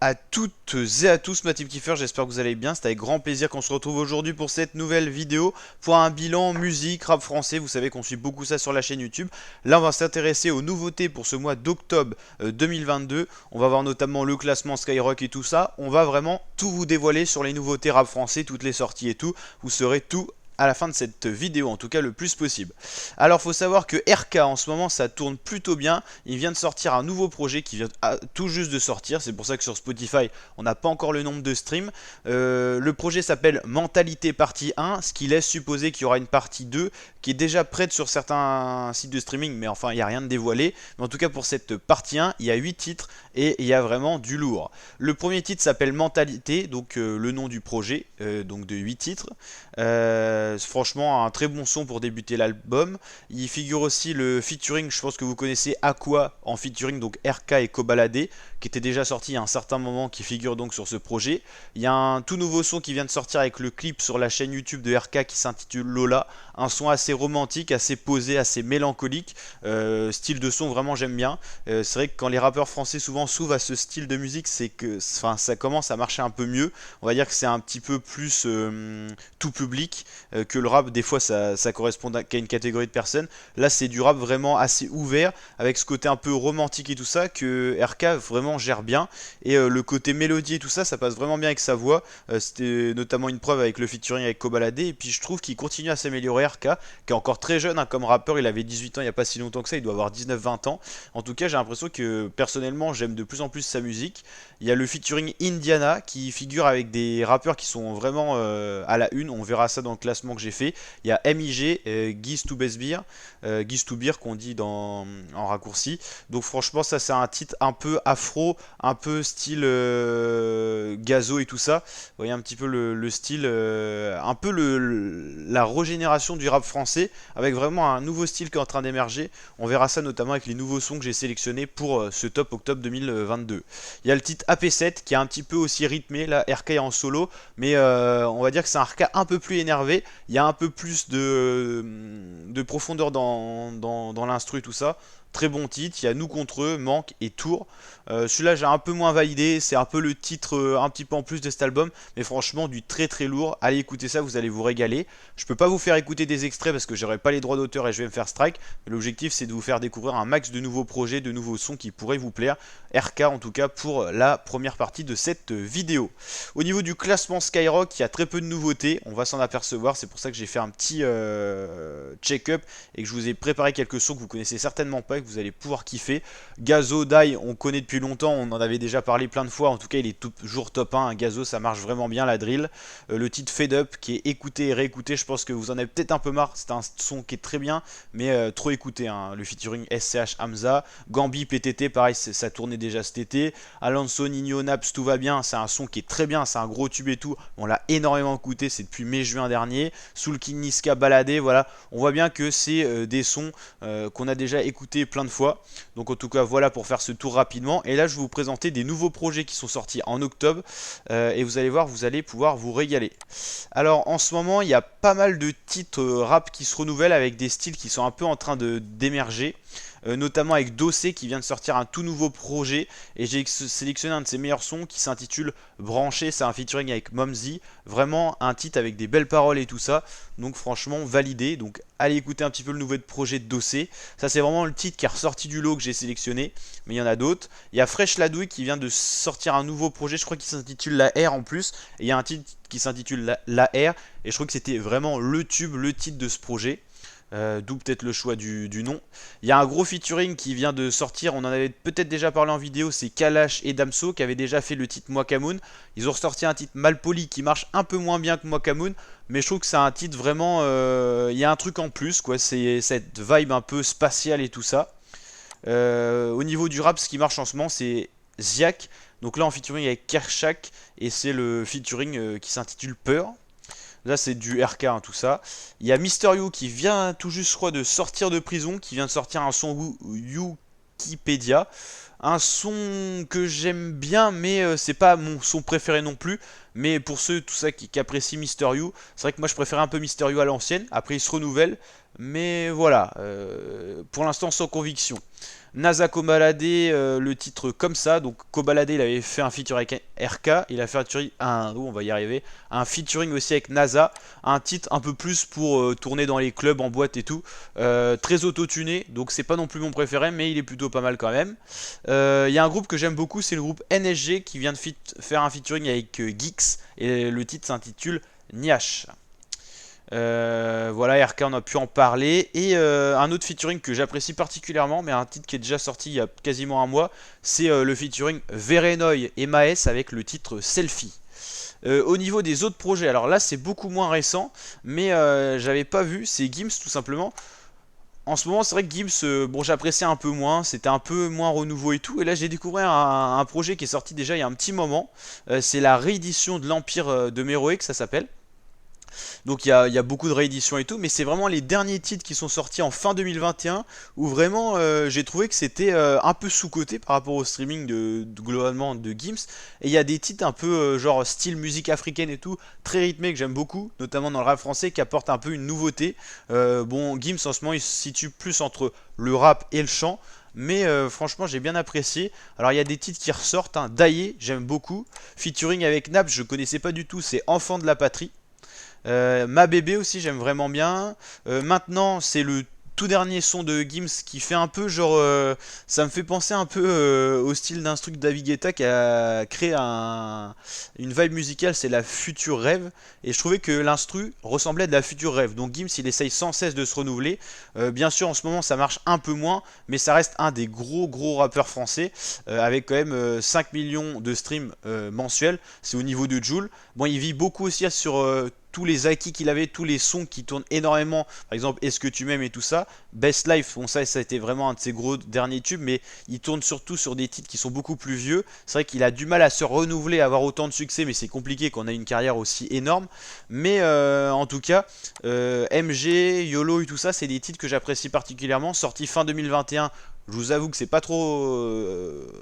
à toutes et à tous, ma team Kiefer, j'espère que vous allez bien. C'est avec grand plaisir qu'on se retrouve aujourd'hui pour cette nouvelle vidéo, pour un bilan musique, rap français. Vous savez qu'on suit beaucoup ça sur la chaîne YouTube. Là, on va s'intéresser aux nouveautés pour ce mois d'octobre 2022. On va voir notamment le classement Skyrock et tout ça. On va vraiment tout vous dévoiler sur les nouveautés rap français, toutes les sorties et tout. Vous saurez tout à la fin de cette vidéo, en tout cas le plus possible. Alors faut savoir que RK en ce moment ça tourne plutôt bien. Il vient de sortir un nouveau projet qui vient tout juste de sortir. C'est pour ça que sur Spotify on n'a pas encore le nombre de streams. Le projet s'appelle Mentalité partie 1, ce qui laisse supposer qu'il y aura une partie 2 qui est déjà prête sur certains sites de streaming, mais enfin il n'y a rien de dévoilé. Mais en tout cas pour cette partie 1 il y a 8 titres et il y a vraiment du lourd. Le premier titre s'appelle Mentalité, donc le nom du projet, donc de 8 titres. Franchement un très bon son pour débuter l'album. Il figure aussi le featuring, je pense que vous connaissez Aqua en featuring, donc RK et Kobalade, qui était déjà sorti il y a un certain moment, qui figure donc sur ce projet. Il y a un tout nouveau son qui vient de sortir avec le clip sur la chaîne YouTube de RK qui s'intitule Lola. Un son assez romantique, assez posé, assez mélancolique. Style de son vraiment j'aime bien. C'est vrai que quand les rappeurs français souvent s'ouvrent à ce style de musique, c'est que ça commence à marcher un peu mieux. On va dire que c'est un petit peu plus tout public que le rap. Des fois ça correspond qu'à une catégorie de personnes. Là c'est du rap vraiment assez ouvert, avec ce côté un peu romantique et tout ça, que RK vraiment gère bien. Et le côté mélodie et tout ça, ça passe vraiment bien avec sa voix. C'était notamment une preuve avec le featuring avec Kobalade. Et puis je trouve qu'il continue à s'améliorer, RK, qui est encore très jeune hein, comme rappeur. Il avait 18 ans il n'y a pas si longtemps que ça, il doit avoir 19-20 ans. En tout cas j'ai l'impression que personnellement j'aime de plus en plus sa musique. Il y a le featuring Indiana qui figure avec des rappeurs qui sont vraiment à la une. On verra ça dans le classement que j'ai fait. Il y a MIG, Guise to Besbir, Guise to Beer qu'on dit en raccourci. Donc franchement ça c'est un titre un peu afro, un peu style gazo et tout ça. Vous voyez un petit peu le style, un peu la régénération du rap français, avec vraiment un nouveau style qui est en train d'émerger. On verra ça notamment avec les nouveaux sons que j'ai sélectionnés pour ce top octobre 2022. Il y a le titre AP7 qui est un petit peu aussi rythmé, là RK est en solo, mais on va dire que c'est un RK un peu plus énervé. Il y a un peu plus de profondeur dans l'instru, tout ça. Très bon titre, il y a Nous contre eux, Manque et Tour. Celui-là j'ai un peu moins validé, c'est un peu le titre un petit peu en plus de cet album, mais franchement du très très lourd. Allez écouter ça, vous allez vous régaler. Je peux pas vous faire écouter des extraits parce que j'aurai pas les droits d'auteur et je vais me faire strike. L'objectif c'est de vous faire découvrir un max de nouveaux projets, de nouveaux sons qui pourraient vous plaire. RK en tout cas pour la première partie de cette vidéo. Au niveau du classement Skyrock, il y a très peu de nouveautés, on va s'en apercevoir, c'est pour ça que j'ai fait un petit check-up et que je vous ai préparé quelques sons que vous connaissez certainement pas, que vous allez pouvoir kiffer. Gazo, Dai, on connaît depuis longtemps, on en avait déjà parlé plein de fois, en tout cas il est toujours top 1, Gazo ça marche vraiment bien la drill. Le titre Fade Up qui est écouté et réécouté, je pense que vous en avez peut-être un peu marre, c'est un son qui est très bien, mais trop écouté, hein. Le featuring SCH Hamza, Gambi PTT, pareil ça tournait déjà cet été, Alonso, Nino, Naps, tout va bien, c'est un son qui est très bien, c'est un gros tube et tout, on l'a énormément écouté, c'est depuis mai-juin dernier, Soul King Niska Baladé, voilà, on voit bien que c'est des sons qu'on a déjà écouté plein de fois. Donc en tout cas voilà pour faire ce tour rapidement. Et là je vais vous présenter des nouveaux projets qui sont sortis en octobre. Et vous allez voir, vous allez pouvoir vous régaler. Alors en ce moment il y a pas mal de titres rap qui se renouvellent avec des styles qui sont un peu en train d'émerger. Notamment avec Dossé qui vient de sortir un tout nouveau projet et j'ai sélectionné un de ses meilleurs sons qui s'intitule Branché, c'est un featuring avec Momzy, vraiment un titre avec des belles paroles et tout ça, donc franchement validé. Donc allez écouter un petit peu le nouveau projet de Dossé, ça c'est vraiment le titre qui est ressorti du lot que j'ai sélectionné, mais il y en a d'autres. Il y a Fresh Ladouille qui vient de sortir un nouveau projet, je crois qu'il s'intitule La R en plus, et il y a un titre qui s'intitule La R, et je crois que c'était vraiment le tube, le titre de ce projet. D'où peut-être le choix du nom. Il y a un gros featuring qui vient de sortir, on en avait peut-être déjà parlé en vidéo, c'est Kalash et Damso qui avaient déjà fait le titre Mwakamoon. Ils ont ressorti un titre Malpoli qui marche un peu moins bien que Mwakamoon, mais je trouve que c'est un titre vraiment, il y a un truc en plus, quoi. C'est cette vibe un peu spatiale et tout ça. Au niveau du rap, ce qui marche en ce moment, c'est Ziak. Donc là en featuring avec Kershak, et c'est le featuring qui s'intitule Peur. Là c'est du RK hein, tout ça. Il y a Mister You qui vient tout juste je crois de sortir de prison, qui vient de sortir un son Wikipédia. Un son que j'aime bien, mais c'est pas mon son préféré non plus. Mais pour ceux tout ça qui apprécient Mister You, c'est vrai que moi je préfère un peu Mister You à l'ancienne. Après il se renouvelle, mais voilà, pour l'instant sans conviction. NASA Kobalade, le titre comme ça. Donc Kobalade, il avait fait un feature avec RK, il a fait on va y arriver, un featuring aussi avec NASA, un titre un peu plus pour tourner dans les clubs, en boîte et tout, très auto-tuné, donc c'est pas non plus mon préféré, mais il est plutôt pas mal quand même. Il y a un groupe que j'aime beaucoup, c'est le groupe NSG qui vient de faire un featuring avec Geeks, et le titre s'intitule Niash. Voilà, RK, on a pu en parler. Et un autre featuring que j'apprécie particulièrement, mais un titre qui est déjà sorti il y a quasiment un mois, c'est le featuring Verenoy et Maes avec le titre Selfie. Au niveau des autres projets, alors là c'est beaucoup moins récent, mais j'avais pas vu, c'est Gims tout simplement. En ce moment, c'est vrai que Gims, bon, j'appréciais un peu moins, c'était un peu moins renouveau et tout. Et là, j'ai découvert un projet qui est sorti déjà il y a un petit moment. C'est la réédition de l'Empire de Meroe, que ça s'appelle. Donc il y a beaucoup de rééditions et tout, mais c'est vraiment les derniers titres qui sont sortis en fin 2021 où vraiment j'ai trouvé que c'était un peu sous-coté par rapport au streaming globalement de Gims. Et il y a des titres un peu genre style musique africaine et tout, très rythmé que j'aime beaucoup, notamment dans le rap français qui apporte un peu une nouveauté. Bon, Gims en ce moment il se situe plus entre le rap et le chant. Mais franchement j'ai bien apprécié. Alors il y a des titres qui ressortent, hein. Daye j'aime beaucoup. Featuring avec Naps je connaissais pas du tout, c'est Enfant de la Patrie. Ma bébé aussi j'aime vraiment bien. Maintenant c'est le tout dernier son de Gims qui fait un peu genre ça me fait penser un peu au style d'instru de David Guetta qui a créé une vibe musicale, c'est la future rêve, et je trouvais que l'instru ressemblait à de la future rêve. Donc Gims il essaye sans cesse de se renouveler. Bien sûr en ce moment ça marche un peu moins, mais ça reste un des gros rappeurs français avec quand même 5 millions de streams mensuels, c'est au niveau de Jul. Bon, il vit beaucoup aussi sur tous les acquis qu'il avait, tous les sons qui tournent énormément, par exemple Est-ce que tu m'aimes et tout ça. Best Life, bon ça a été vraiment un de ses gros derniers tubes, mais il tourne surtout sur des titres qui sont beaucoup plus vieux. C'est vrai qu'il a du mal à se renouveler, à avoir autant de succès, mais c'est compliqué quand on a une carrière aussi énorme. Mais en tout cas, MG, YOLO et tout ça, c'est des titres que j'apprécie particulièrement, sortis fin 2021. Je vous avoue que c'est pas trop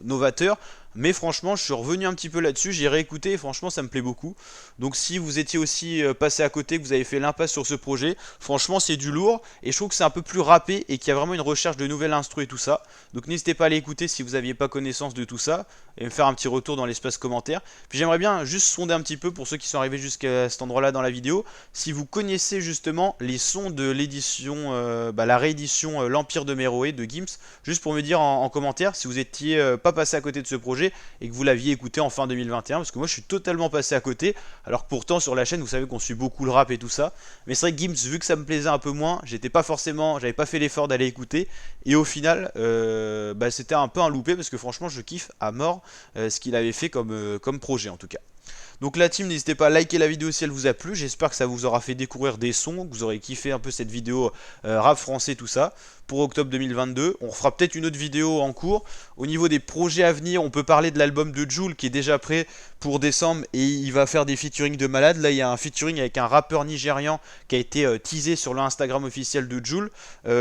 novateur, mais franchement je suis revenu un petit peu là-dessus, j'ai réécouté et franchement ça me plaît beaucoup. Donc si vous étiez aussi passé à côté, que vous avez fait l'impasse sur ce projet, franchement c'est du lourd et je trouve que c'est un peu plus rappé et qu'il y a vraiment une recherche de nouvelles instru et tout ça. Donc n'hésitez pas à aller écouter si vous n'aviez pas connaissance de tout ça et me faire un petit retour dans l'espace commentaire. Puis j'aimerais bien juste sonder un petit peu pour ceux qui sont arrivés jusqu'à cet endroit là dans la vidéo, si vous connaissez justement les sons de l'édition, la réédition L'Empire de Meroe de Gims, juste pour me dire en commentaire si vous étiez pas passé à côté de ce projet et que vous l'aviez écouté en fin 2021, parce que moi je suis totalement passé à côté, alors que pourtant sur la chaîne vous savez qu'on suit beaucoup le rap et tout ça, mais c'est vrai que Gims, vu que ça me plaisait un peu moins, j'avais pas fait l'effort d'aller écouter, et au final c'était un peu un loupé, parce que franchement je kiffe à mort ce qu'il avait fait comme projet en tout cas. Donc la team, n'hésitez pas à liker la vidéo si elle vous a plu, j'espère que ça vous aura fait découvrir des sons, que vous aurez kiffé un peu cette vidéo rap français tout ça, pour octobre 2022. On fera peut-être une autre vidéo en cours. Au niveau des projets à venir, on peut parler de l'album de Jul qui est déjà prêt pour décembre et il va faire des featuring de malade. Là il y a un featuring avec un rappeur nigérian qui a été teasé sur le Instagram officiel de Jul.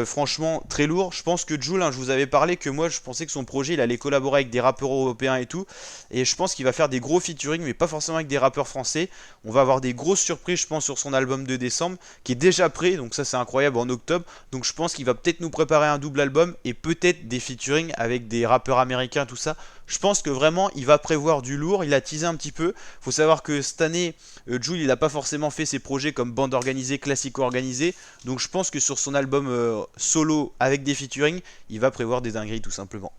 Franchement très lourd. Je pense que Jul, hein, je vous avais parlé que moi je pensais que son projet il allait collaborer avec des rappeurs européens et tout. Et je pense qu'il va faire des gros featuring, mais pas forcément avec des rappeurs français. On va avoir des grosses surprises je pense sur son album de décembre qui est déjà prêt, donc ça c'est incroyable, en octobre. Donc je pense qu'il va peut-être nous préparer un double album et peut-être des featuring avec des rappeurs américains tout ça. Je pense que vraiment il va prévoir du lourd, il a teasé un petit peu. Faut savoir que cette année Jul il a pas forcément fait ses projets comme bande organisée, classico organisée. Donc je pense que sur son album solo avec des featuring, il va prévoir des dingueries tout simplement.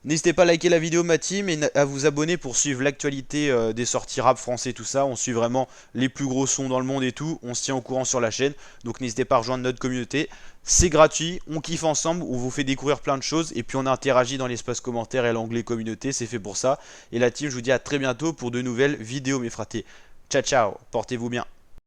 N'hésitez pas à liker la vidéo ma team et à vous abonner pour suivre l'actualité des sorties rap français tout ça. On suit vraiment les plus gros sons dans le monde et tout. On se tient au courant sur la chaîne. Donc n'hésitez pas à rejoindre notre communauté. C'est gratuit, on kiffe ensemble, on vous fait découvrir plein de choses. Et puis on interagit dans l'espace commentaire et l'onglet communauté, c'est fait pour ça. Et la team, je vous dis à très bientôt pour de nouvelles vidéos mes fratés. Ciao ciao, portez-vous bien.